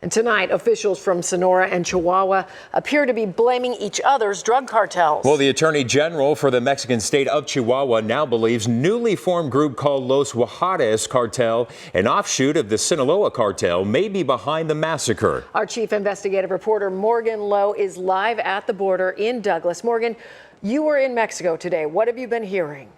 And tonight, officials from Sonora and Chihuahua appear to be blaming each other's drug cartels. Well, the Attorney General for the Mexican state of Chihuahua now believes newly formed group called Los Juarez cartel, an offshoot of the Sinaloa cartel, may be behind the massacre. Our chief investigative reporter Morgan Lowe is live at the border in Douglas. Morgan, you were in Mexico today. What have you been hearing?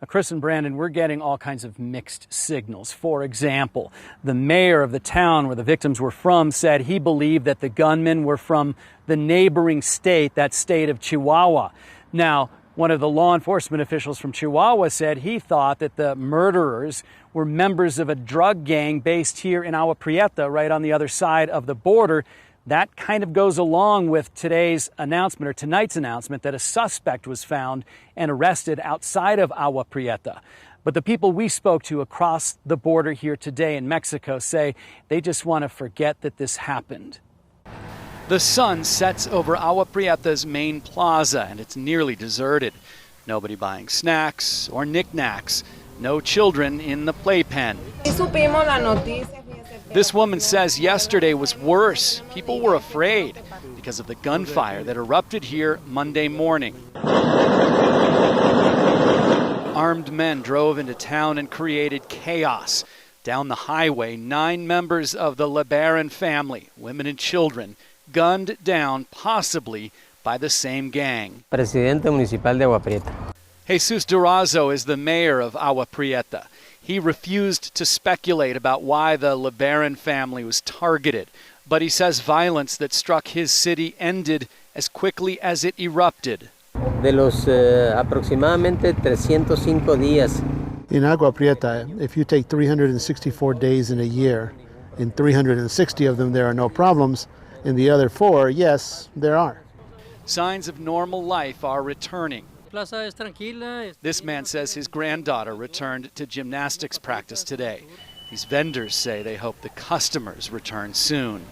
Chris and Brandon, we're getting all kinds of mixed signals. For example, the mayor of the town where the victims were from said he believed that the gunmen were from the neighboring state, that state of Chihuahua. Now, one of the law enforcement officials from Chihuahua said he thought that the murderers were members of a drug gang based here in Agua Prieta, right on the other side of the border. That kind of goes along with today's announcement, or tonight's announcement, that a suspect was found and arrested outside of Agua Prieta. But the people we spoke to across the border here today in Mexico say they just want to forget that this happened. The sun sets over Agua Prieta's main plaza, and it's nearly deserted. Nobody buying snacks or knickknacks. No children in the playpen. This woman says yesterday was worse. People were afraid because of the gunfire that erupted here Monday morning. Armed men drove into town and created chaos. Down the highway, 9 members of the LeBaron family, women and children, gunned down possibly by the same gang. Presidente Municipal de Agua Prieta. Jesus Durazo is the mayor of Agua Prieta. He refused to speculate about why the LeBaron family was targeted, but he says violence that struck his city ended as quickly as it erupted. De los aproximadamente 305 días. In Agua Prieta, if you take 364 days in a year, in 360 of them there are no problems, in the other 4, yes, there are. Signs of normal life are returning. This man says his granddaughter returned to gymnastics practice today. These vendors say they hope the customers return soon.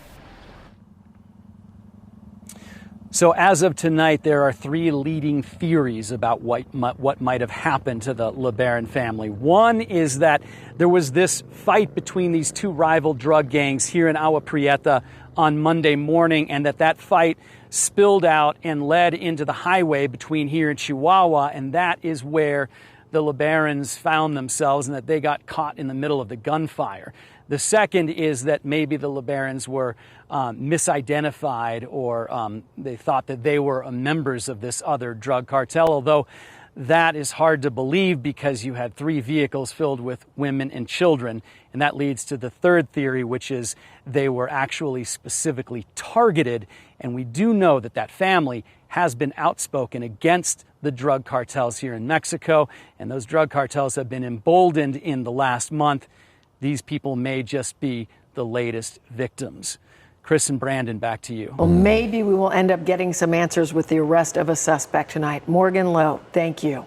So as of tonight, there are 3 leading theories about what might have happened to the LeBaron family. One is that there was this fight between these 2 rival drug gangs here in Agua Prieta on Monday morning, and that fight spilled out and led into the highway between here and Chihuahua, and that is where the LeBarons found themselves and that they got caught in the middle of the gunfire. The second is that maybe the LeBarons were misidentified, or they thought that they were members of this other drug cartel, although that is hard to believe because you had 3 vehicles filled with women and children. And that leads to the third theory, which is they were actually specifically targeted. And we do know that that family has been outspoken against the drug cartels here in Mexico. And those drug cartels have been emboldened in the last month. These people may just be the latest victims. Chris and Brandon, back to you. Well, maybe we will end up getting some answers with the arrest of a suspect tonight. Morgan Lowe, thank you.